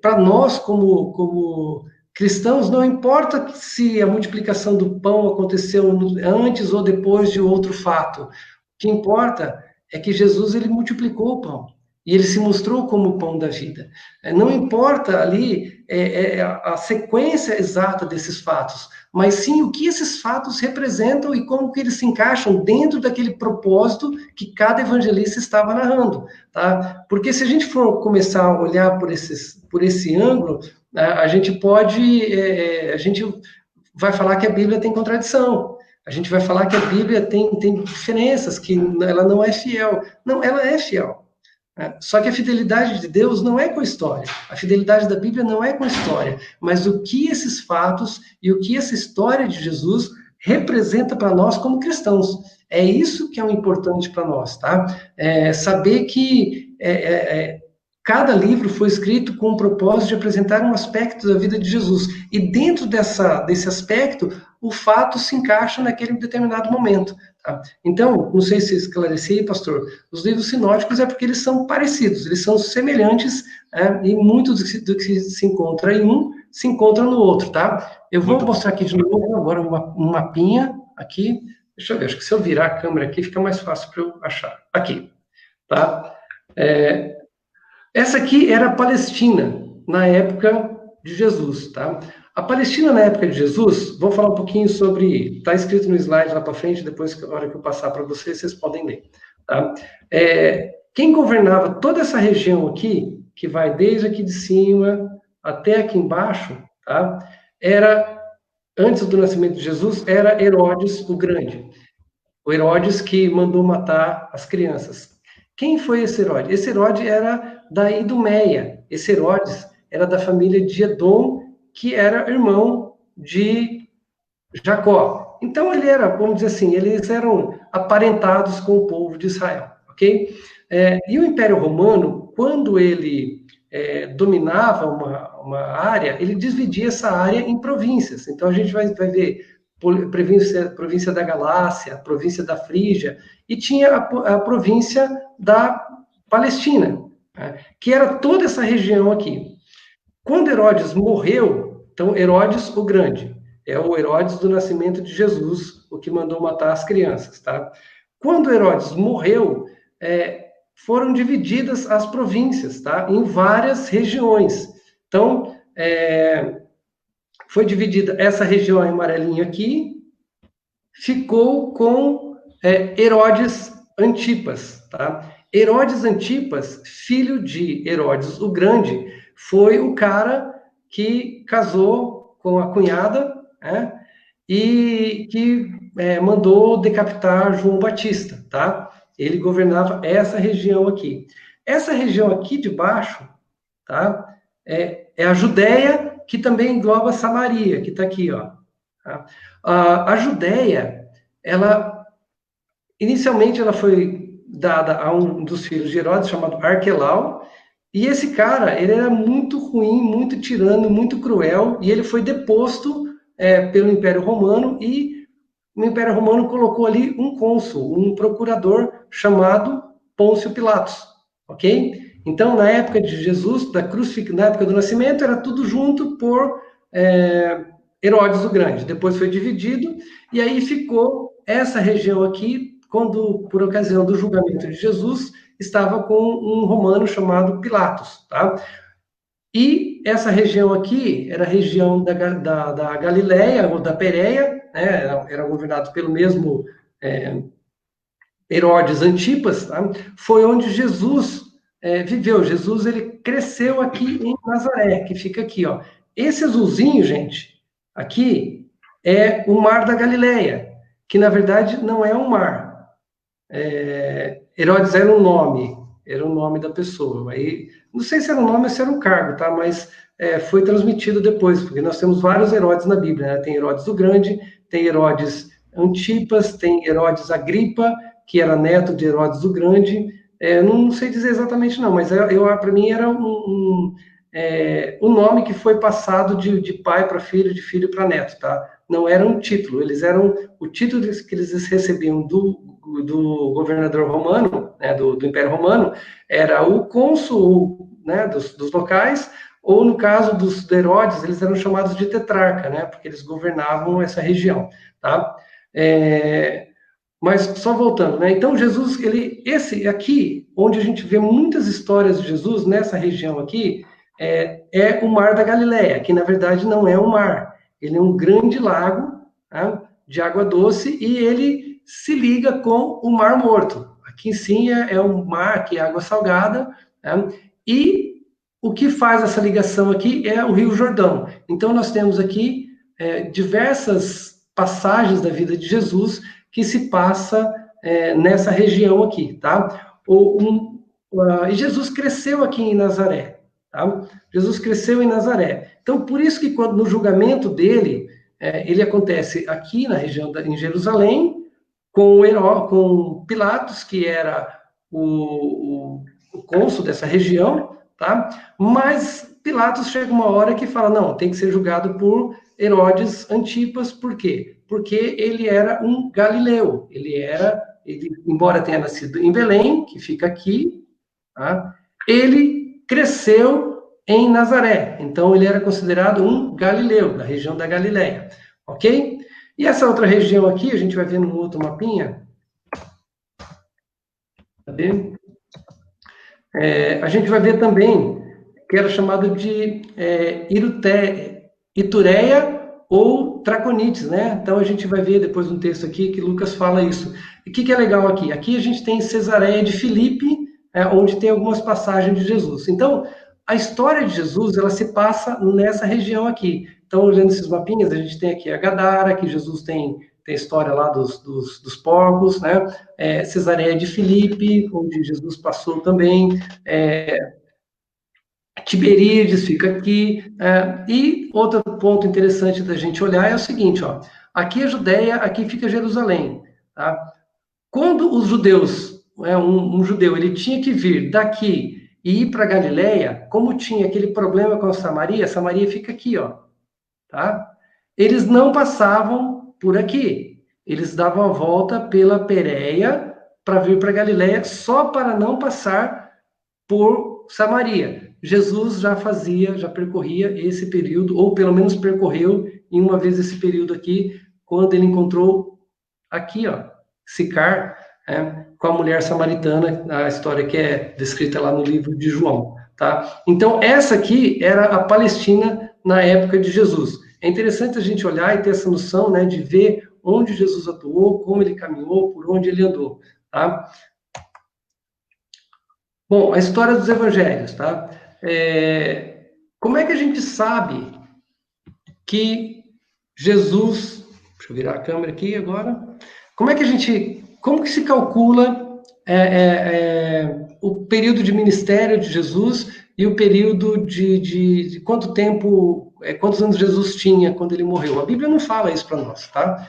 para nós, como cristãos, não importa se a multiplicação do pão aconteceu antes ou depois de outro fato. O que importa é que Jesus ele multiplicou o pão. E ele se mostrou como o pão da vida. Não importa ali a sequência exata desses fatos, mas sim o que esses fatos representam e como que eles se encaixam dentro daquele propósito que cada evangelista estava narrando. Tá? Porque se a gente for começar a olhar por esse ângulo, a gente vai falar que a Bíblia tem contradição. A gente vai falar que a Bíblia tem diferenças, que ela não é fiel. Não, ela é fiel. Só que a fidelidade de Deus não é com a história. A fidelidade da Bíblia não é com a história. Mas o que esses fatos e o que essa história de Jesus representa para nós como cristãos. É isso que é o importante para nós, tá? Saber que cada livro foi escrito com o propósito de apresentar um aspecto da vida de Jesus. E dentro desse aspecto, o fato se encaixa naquele determinado momento. Tá? Então, não sei se esclareci, pastor, os livros sinóticos é porque eles são parecidos, eles são semelhantes, e muito do que se encontra em um, se encontra no outro, tá? Eu vou mostrar aqui de novo agora um mapinha aqui. Deixa eu ver, acho que se eu virar a câmera aqui fica mais fácil para eu achar. Aqui, tá? Essa aqui era a Palestina, na época de Jesus, tá? A Palestina, na época de Jesus, vou falar um pouquinho sobre... Está escrito no slide lá para frente, depois, na hora que eu passar para vocês, vocês podem ler. Tá? Quem governava toda essa região aqui, que vai desde aqui de cima até aqui embaixo, tá? Antes do nascimento de Jesus, era Herodes o Grande. O Herodes que mandou matar as crianças. Quem foi esse Herodes? Esse Herodes era da Idumeia. Esse Herodes era da família de Edom, que era irmão de Jacó. Então ele era, vamos dizer assim, eles eram aparentados com o povo de Israel, ok? E o Império Romano, quando ele dominava uma área, ele dividia essa área em províncias. Então a gente vai ver província da Galácia, província da Frígia, e tinha a província da Palestina, né, que era toda essa região aqui. Quando Herodes morreu, então Herodes o Grande, é o Herodes do nascimento de Jesus, o que mandou matar as crianças, tá? Quando Herodes morreu, foram divididas as províncias, tá? Em várias regiões. Então, foi dividida essa região em amarelinho aqui, ficou com Herodes Antipas, tá? Herodes Antipas, filho de Herodes o Grande, foi o cara que casou com a cunhada, né? E que mandou decapitar João Batista, tá? Ele governava essa região aqui. Essa região aqui de baixo, tá? É a Judéia, que também engloba Samaria, que está aqui, ó. Tá? A Judéia, inicialmente ela foi dada a um dos filhos de Herodes, chamado Arquelau, e esse cara, ele era muito ruim, muito tirano, muito cruel, e ele foi deposto pelo Império Romano, e o Império Romano colocou ali um cônsul, um procurador chamado Pôncio Pilatos, ok? Então, na época de Jesus, na época do nascimento, era tudo junto por Herodes o Grande. Depois foi dividido, e aí ficou essa região aqui, quando, por ocasião do julgamento de Jesus, estava com um romano chamado Pilatos, tá? E essa região aqui era a região da Galileia, ou da Pérea, né? Era governado pelo mesmo Herodes Antipas, tá? Foi onde Jesus viveu. Jesus, ele cresceu aqui em Nazaré, que fica aqui, ó. Esse azulzinho, gente, aqui é o Mar da Galileia, que na verdade não é um mar. Herodes era um nome da pessoa. Aí, não sei se era um nome ou se era um cargo, tá? Mas foi transmitido depois, porque nós temos vários Herodes na Bíblia, né? Tem Herodes o Grande, tem Herodes Antipas, tem Herodes Agripa, que era neto de Herodes o Grande. Não sei dizer exatamente não, mas para mim era um nome que foi passado de pai para filho, de filho para neto, tá? Não era um título, o título que eles recebiam do governador romano, né, do Império Romano, era o cônsul, né, dos locais, ou no caso dos Herodes, eles eram chamados de tetrarca, né, porque eles governavam essa região, tá? Mas só voltando, né? Então Jesus, esse aqui, onde a gente vê muitas histórias de Jesus, nessa região aqui, é o Mar da Galileia, que na verdade não é um mar, ele é um grande lago, tá? De água doce, e ele se liga com o Mar Morto. Aqui sim é um mar que é água salgada, tá? E o que faz essa ligação aqui é o Rio Jordão. Então nós temos aqui diversas passagens da vida de Jesus que se passa nessa região aqui, tá? E Jesus cresceu aqui em Nazaré, tá? Jesus cresceu em Nazaré. Então, por isso que no julgamento dele, ele acontece aqui na região em Jerusalém, com Pilatos, que era o cônsul dessa região, tá? Mas Pilatos chega uma hora que fala, não, tem que ser julgado por Herodes Antipas, por quê? Porque ele era um galileu, ele, embora tenha nascido em Belém, que fica aqui, tá? Ele cresceu em Nazaré, então ele era considerado um galileu, da região da Galileia, ok? E essa outra região aqui, a gente vai ver no outro mapinha, cadê? A gente vai ver também que era chamado de Itureia ou Traconites, né? Então a gente vai ver depois um texto aqui que Lucas fala isso. E o que é legal aqui? Aqui a gente tem Cesareia de Filipe, onde tem algumas passagens de Jesus. Então, a história de Jesus, ela se passa nessa região aqui. Então, olhando esses mapinhas, a gente tem aqui a Gadara, que Jesus tem a história lá dos porcos, né? Cesareia de Filipe, onde Jesus passou também. Tiberíades fica aqui. E outro ponto interessante da gente olhar é o seguinte, ó. Aqui é Judéia, aqui fica Jerusalém. Tá? Quando os judeus, um judeu, ele tinha que vir daqui e ir para Galileia, como tinha aquele problema com a Samaria fica aqui, ó. Tá? Eles não passavam por aqui. Eles davam a volta pela Pérea para vir para Galileia, só para não passar por Samaria. Jesus já percorria esse período, ou pelo menos percorreu em uma vez esse período aqui, quando ele encontrou aqui, ó, Sicar, com a mulher samaritana, a história que é descrita lá no livro de João, tá? Então, essa aqui era a Palestina na época de Jesus. É interessante a gente olhar e ter essa noção, né, de ver onde Jesus atuou, como ele caminhou, por onde ele andou, tá? Bom, a história dos evangelhos, tá? Como é que a gente sabe que Jesus... Deixa eu virar a câmera aqui agora. Como que se calcula o período de ministério de Jesus e o período de quanto tempo, quantos anos Jesus tinha quando ele morreu? A Bíblia não fala isso para nós, tá?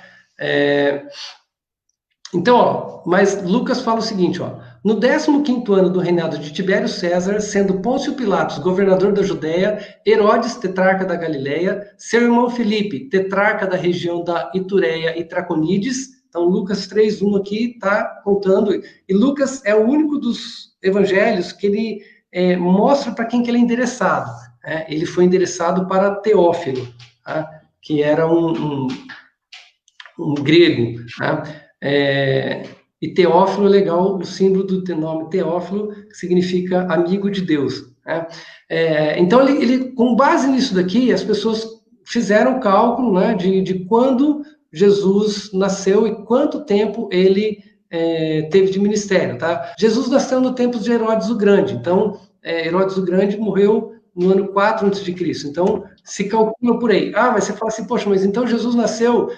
Então, ó, mas Lucas fala o seguinte, ó, no 15º ano do reinado de Tibério César, sendo Pôncio Pilatos governador da Judéia, Herodes, tetrarca da Galileia, seu irmão Filipe, tetrarca da região da Itureia e Traconides. Então, Lucas 3:1 aqui está contando, e Lucas é o único dos evangelhos que ele mostra para quem que ele é endereçado. Ele foi endereçado para Teófilo, tá? Que era um grego, tá? E Teófilo é legal, o símbolo do nome Teófilo significa amigo de Deus, né? Então, ele, com base nisso daqui, as pessoas fizeram o cálculo, né, de quando Jesus nasceu e quanto tempo ele teve de ministério, tá? Jesus nasceu no tempo de Herodes o Grande, então Herodes o Grande morreu no ano 4 a.C., então se calcula por aí. Mas você fala assim, poxa, mas então Jesus nasceu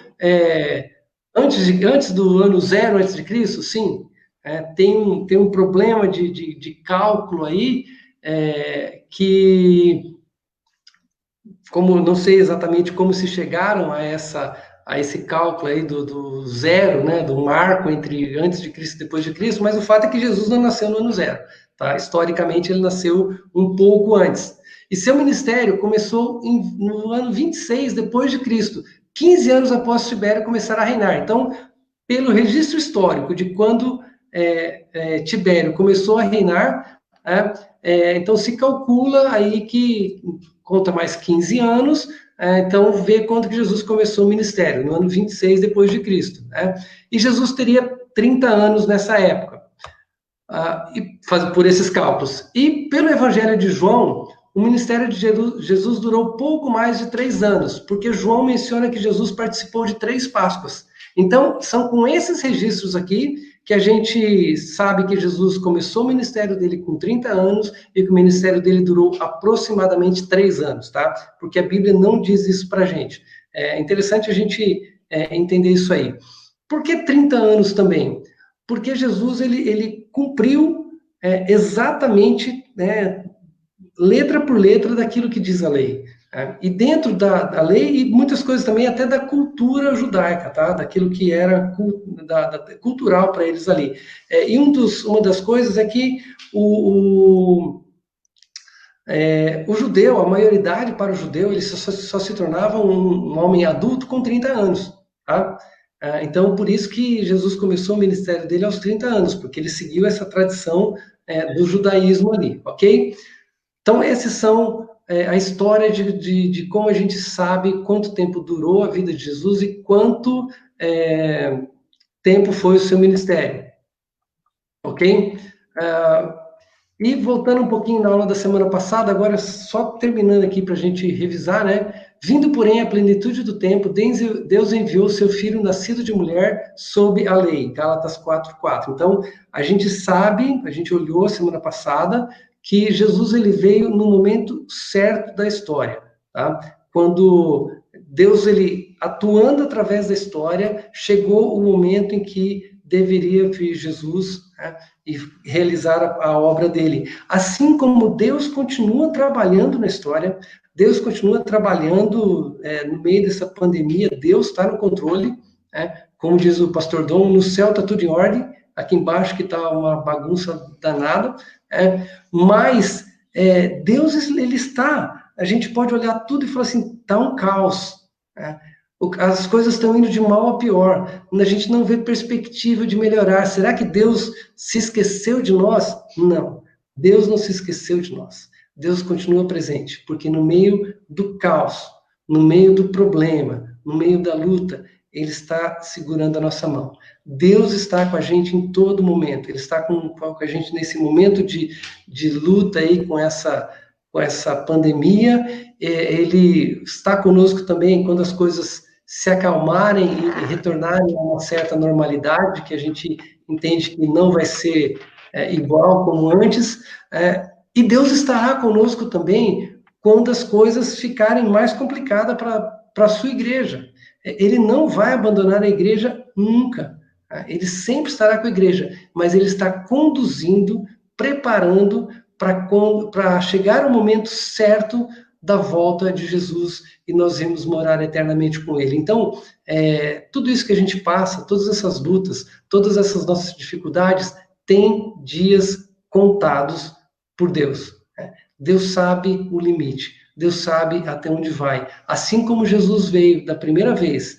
antes do ano 0 a.C.? Sim, tem um problema de cálculo aí, que, como não sei exatamente como se chegaram a esse cálculo aí do zero, né, do marco entre antes de Cristo e depois de Cristo, mas o fato é que Jesus não nasceu no ano 0, tá? Historicamente, ele nasceu um pouco antes. E seu ministério começou no ano 26 depois de Cristo, 15 anos após Tibério começar a reinar. Então, pelo registro histórico de quando Tibério começou a reinar, então se calcula aí que conta mais 15 anos, então vê quando que Jesus começou o ministério, no ano 26 depois de Cristo. E Jesus teria 30 anos nessa época, por esses cálculos. E pelo Evangelho de João, o ministério de Jesus durou pouco mais de 3 anos, porque João menciona que Jesus participou de 3 Páscoas. Então, são com esses registros aqui que a gente sabe que Jesus começou o ministério dele com 30 anos e que o ministério dele durou aproximadamente 3 anos, tá? Porque a Bíblia não diz isso pra gente. É interessante a gente entender isso aí. Por que 30 anos também? Porque Jesus, ele cumpriu exatamente, né, letra por letra daquilo que diz a lei. E dentro da lei, e muitas coisas também até da cultura judaica, tá? Daquilo que era cultural para eles ali. E uma das coisas é que o judeu, a maioridade para o judeu, ele só se tornava um homem adulto com 30 anos. Tá? Então, por isso que Jesus começou o ministério dele aos 30 anos, porque ele seguiu essa tradição do judaísmo ali, ok? Então, esses são a história de como a gente sabe quanto tempo durou a vida de Jesus e quanto tempo foi o seu ministério. Ok? E voltando um pouquinho na aula da semana passada, agora só terminando aqui para a gente revisar, né? Vindo, porém, a plenitude do tempo, Deus enviou seu Filho nascido de mulher sob a lei. Gálatas 4:4. Então, a gente sabe, a gente olhou semana passada, que Jesus ele veio no momento certo da história, tá? Quando Deus, ele atuando através da história, chegou o momento em que deveria vir Jesus, né, e realizar a obra dele. Assim como Deus continua trabalhando na história, Deus continua trabalhando no meio dessa pandemia, Deus está no controle, né? Como diz o pastor Dom, no céu está tudo em ordem, aqui embaixo que está uma bagunça danada, mas Deus, ele está, a gente pode olhar tudo e falar assim, está um caos, né? As coisas estão indo de mal a pior, a gente não vê perspectiva de melhorar. Será que Deus se esqueceu de nós? Não, Deus não se esqueceu de nós. Deus continua presente, porque no meio do caos, no meio do problema, no meio da luta, Ele está segurando a nossa mão. Deus está com a gente em todo momento, Ele está com a gente nesse momento de luta aí com essa pandemia, Ele está conosco também quando as coisas se acalmarem e retornarem a uma certa normalidade, que a gente entende que não vai ser igual como antes, e Deus estará conosco também quando as coisas ficarem mais complicadas para a sua igreja. Ele não vai abandonar a igreja nunca. Ele sempre estará com a igreja, mas ele está conduzindo, preparando para chegar o momento certo da volta de Jesus e nós vamos morar eternamente com ele. Então, tudo isso que a gente passa, todas essas lutas, todas essas nossas dificuldades, tem dias contados por Deus. Deus sabe o limite, Deus sabe até onde vai. Assim como Jesus veio da primeira vez,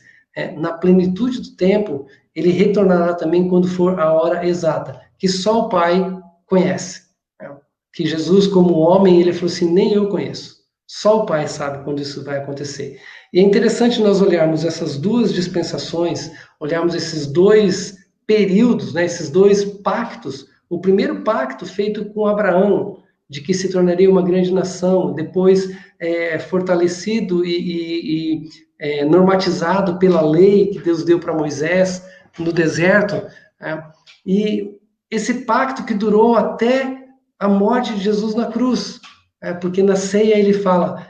na plenitude do tempo, ele retornará também quando for a hora exata, que só o Pai conhece. Que Jesus, como homem, ele falou assim, nem eu conheço. Só o Pai sabe quando isso vai acontecer. E é interessante nós olharmos essas duas dispensações, olharmos esses dois períodos, né, esses dois pactos. O primeiro pacto feito com Abraão, de que se tornaria uma grande nação, depois fortalecido e normatizado pela lei que Deus deu para Moisés no deserto. E esse pacto que durou até a morte de Jesus na cruz. Porque na ceia ele fala,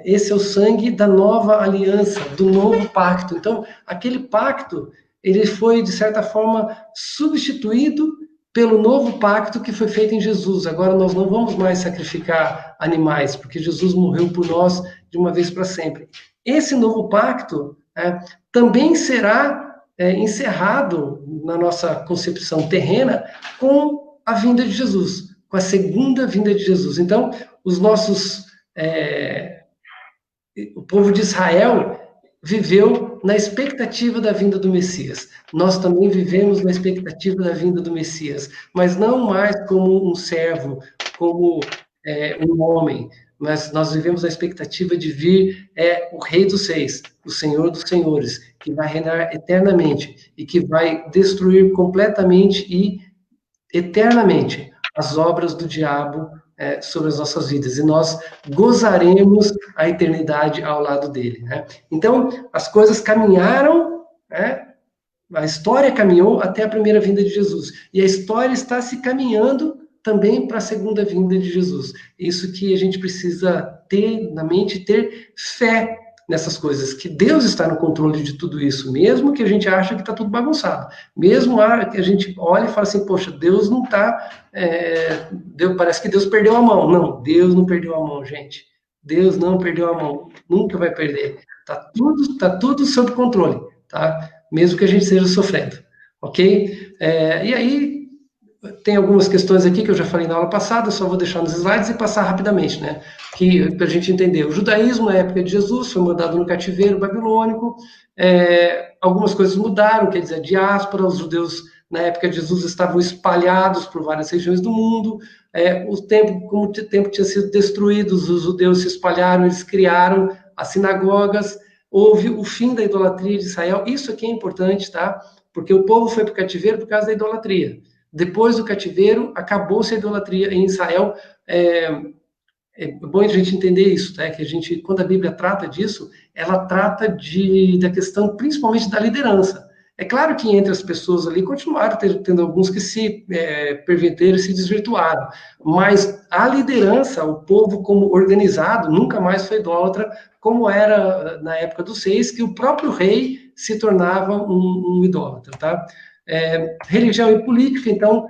esse é o sangue da nova aliança, do novo pacto. Então, aquele pacto, ele foi, de certa forma, substituído pelo novo pacto que foi feito em Jesus. Agora nós não vamos mais sacrificar animais, porque Jesus morreu por nós de uma vez para sempre. Esse novo pacto também será encerrado na nossa concepção terrena com a vinda de Jesus, com a segunda vinda de Jesus. Então, o povo de Israel viveu na expectativa da vinda do Messias. Nós também vivemos na expectativa da vinda do Messias, mas não mais como um servo, como um homem, mas nós vivemos na expectativa de vir o Rei dos Reis, o Senhor dos Senhores, que vai reinar eternamente e que vai destruir completamente e eternamente as obras do diabo sobre as nossas vidas, e nós gozaremos a eternidade ao lado dele. Então, as coisas caminharam, a história caminhou até a primeira vinda de Jesus, e a história está se caminhando também para a segunda vinda de Jesus. Isso que a gente precisa ter na mente, ter fé nessas coisas, que Deus está no controle de tudo isso, mesmo que a gente ache que está tudo bagunçado, mesmo que a gente olhe e fale assim, poxa, Deus não está, parece que Deus perdeu a mão. Não, Deus não perdeu a mão, gente. Deus não perdeu a mão, nunca vai perder. Tá tudo sob controle, tá? Mesmo que a gente esteja sofrendo, ok? E aí, tem algumas questões aqui que eu já falei na aula passada, só vou deixar nos slides e passar rapidamente, né? Para a gente entender. O judaísmo, na época de Jesus, foi mandado no cativeiro babilônico, algumas coisas mudaram, quer dizer, a diáspora, os judeus, na época de Jesus, estavam espalhados por várias regiões do mundo, como o tempo tinha sido destruído, os judeus se espalharam, eles criaram as sinagogas, houve o fim da idolatria de Israel. Isso aqui é importante, tá? Porque o povo foi para o cativeiro por causa da idolatria. Depois do cativeiro, acabou-se a idolatria em Israel. é bom a gente entender isso, tá? Que a gente, quando a Bíblia trata disso, ela trata da questão principalmente da liderança. É claro que entre as pessoas ali continuaram tendo alguns que se perverteram e se desvirtuaram, mas a liderança, o povo como organizado, nunca mais foi idólatra, como era na época dos reis, que o próprio rei se tornava um idólatra, tá? Religião e política, então,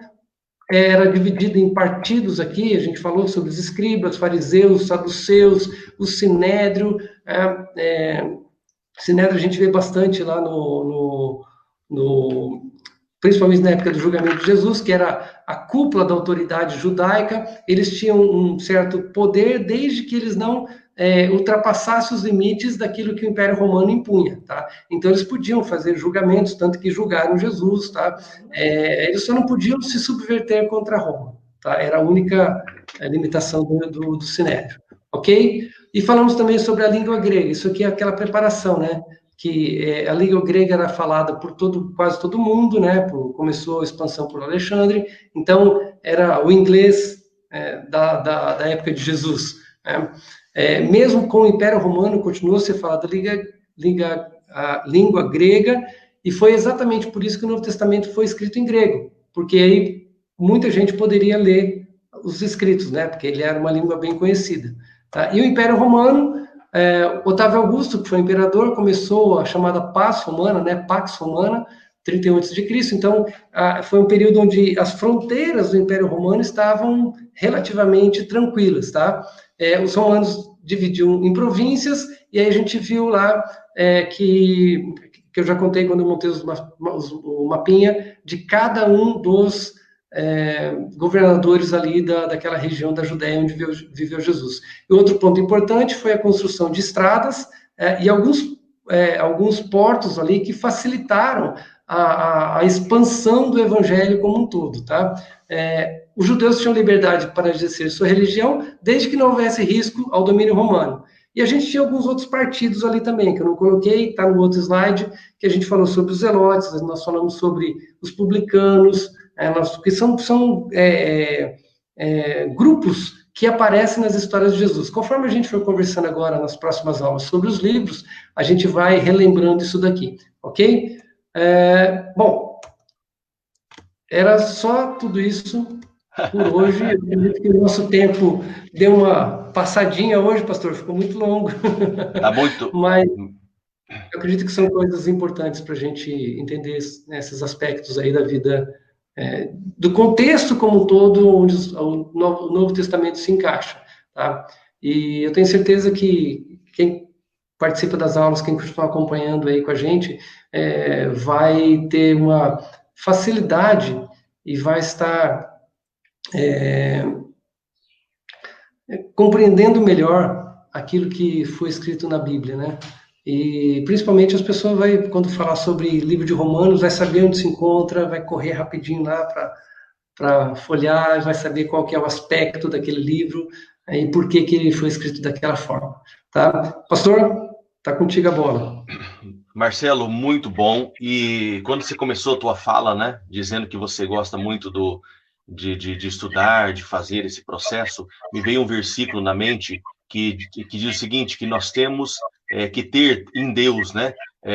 era dividida em partidos aqui, a gente falou sobre os escribas, fariseus, saduceus, o sinédrio. Sinédrio a gente vê bastante lá principalmente na época do julgamento de Jesus, que era a cúpula da autoridade judaica. Eles tinham um certo poder desde que eles não ultrapassassem os limites daquilo que o Império Romano impunha, tá? Então eles podiam fazer julgamentos, tanto que julgaram Jesus, tá? Eles só não podiam se subverter contra Roma, tá? Era a única limitação do Sinédrio, ok? E falamos também sobre a língua grega. Isso aqui é aquela preparação, né? Que a língua grega era falada por quase todo mundo, né? Começou a expansão por Alexandre. Então era o inglês da época de Jesus, né? Mesmo com o Império Romano, continuou a ser falada a língua grega, e foi exatamente por isso que o Novo Testamento foi escrito em grego, porque aí muita gente poderia ler os escritos, né? Porque ele era uma língua bem conhecida. Tá? E o Império Romano, Otávio Augusto, que foi imperador, começou a chamada Paz Romana, né? Pax Romana, 31 a.C. Então, foi um período onde as fronteiras do Império Romano estavam relativamente tranquilas, tá? Os romanos dividiam em províncias, e aí a gente viu lá que eu já contei quando eu montei o mapinha de cada um dos governadores ali daquela região da Judéia onde viveu Jesus. E outro ponto importante foi a construção de estradas e alguns portos ali que facilitaram a expansão do evangelho como um todo, tá? Os judeus tinham liberdade para exercer sua religião, desde que não houvesse risco ao domínio romano. E a gente tinha alguns outros partidos ali também, que eu não coloquei, está no outro slide, que a gente falou sobre os zelotes, nós falamos sobre os publicanos, que são grupos que aparecem nas histórias de Jesus. Conforme a gente for conversando agora nas próximas aulas sobre os livros, a gente vai relembrando isso daqui, ok? Bom, era só tudo isso por hoje. Eu acredito que o nosso tempo deu uma passadinha hoje, pastor, ficou muito longo. Tá muito. Mas eu acredito que são coisas importantes para a gente entender esses aspectos aí da vida, do contexto como um todo, onde o Novo Testamento se encaixa, tá? E eu tenho certeza que quem participa das aulas, quem continuar acompanhando aí com a gente, vai ter uma facilidade e vai estar compreendendo melhor aquilo que foi escrito na Bíblia, né? E principalmente as pessoas quando falar sobre livro de Romanos, vai saber onde se encontra, vai correr rapidinho lá para folhear, vai saber qual que é o aspecto daquele livro e por que ele foi escrito daquela forma, tá? Pastor, tá contigo a bola. Marcelo, muito bom. E quando você começou a tua fala, né, dizendo que você gosta muito de estudar, de fazer esse processo, me veio um versículo na mente que diz o seguinte, que nós temos que ter em Deus, né,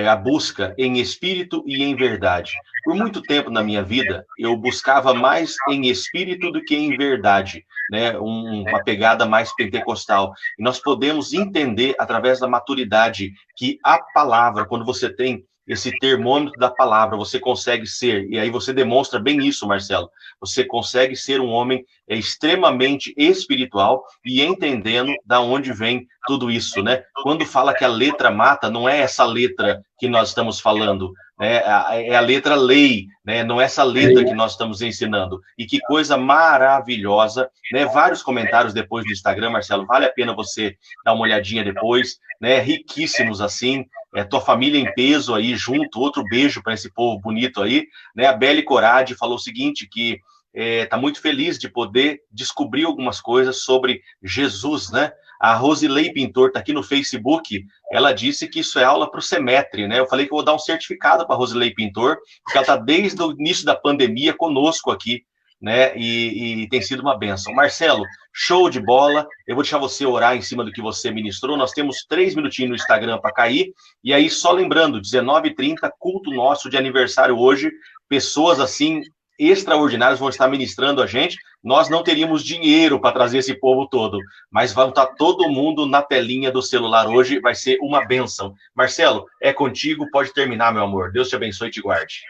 a busca em espírito e em verdade. Por muito tempo na minha vida, eu buscava mais em espírito do que em verdade, né, uma pegada mais pentecostal. E nós podemos entender, através da maturidade, que a palavra, quando você tem esse termômetro da palavra, você consegue ser, e aí você demonstra bem isso, Marcelo, você consegue ser um homem extremamente espiritual e entendendo da onde vem tudo isso, né? Quando fala que a letra mata, não é essa letra que nós estamos falando, né? É a letra lei, né? Não é essa letra que nós estamos ensinando. E que coisa maravilhosa, né? Vários comentários depois no Instagram, Marcelo, vale a pena você dar uma olhadinha depois, né? Riquíssimos assim, tua família em peso aí junto, outro beijo para esse povo bonito aí, né? A Beli Corade falou o seguinte, que está muito feliz de poder descobrir algumas coisas sobre Jesus, né? A Rosilei Pintor está aqui no Facebook, ela disse que isso é aula para o semestre, né? Eu falei que eu vou dar um certificado para a Rosilei Pintor, porque ela está desde o início da pandemia conosco aqui, né? E tem sido uma bênção. Marcelo, show de bola. Eu vou deixar você orar em cima do que você ministrou. Nós temos 3 minutinhos no Instagram para cair. E aí, só lembrando, 19h30, culto nosso de aniversário hoje. Pessoas assim extraordinárias vão estar ministrando a gente. Nós não teríamos dinheiro para trazer esse povo todo, mas vai estar todo mundo na telinha do celular hoje. Vai ser uma bênção. Marcelo, é contigo. Pode terminar, meu amor. Deus te abençoe e te guarde.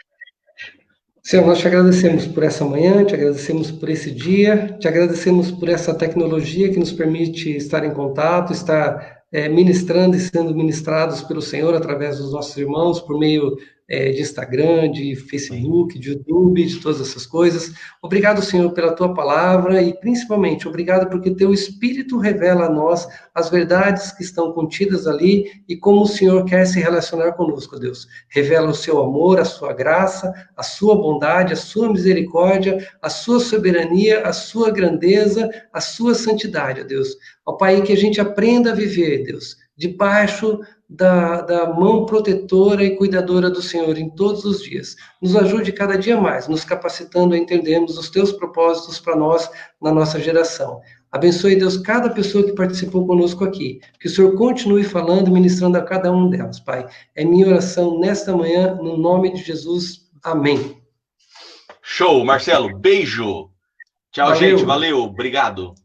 Senhor, nós te agradecemos por essa manhã, te agradecemos por esse dia, te agradecemos por essa tecnologia que nos permite estar em contato, estar ministrando e sendo ministrados pelo Senhor através dos nossos irmãos, por meio de Instagram, de Facebook, de YouTube, de todas essas coisas. Obrigado, Senhor, pela tua palavra e, principalmente, obrigado porque teu Espírito revela a nós as verdades que estão contidas ali e como o Senhor quer se relacionar conosco, Deus. Revela o seu amor, a sua graça, a sua bondade, a sua misericórdia, a sua soberania, a sua grandeza, a sua santidade, Deus. Ó Pai, que a gente aprenda a viver, Deus, debaixo da mão protetora e cuidadora do Senhor em todos os dias. Nos ajude cada dia mais, nos capacitando a entendermos os teus propósitos para nós na nossa geração. Abençoe, Deus, cada pessoa que participou conosco aqui. Que o Senhor continue falando e ministrando a cada um delas, Pai. É minha oração nesta manhã, no nome de Jesus. Amém. Show, Marcelo. Beijo. Tchau, gente. Valeu. Obrigado.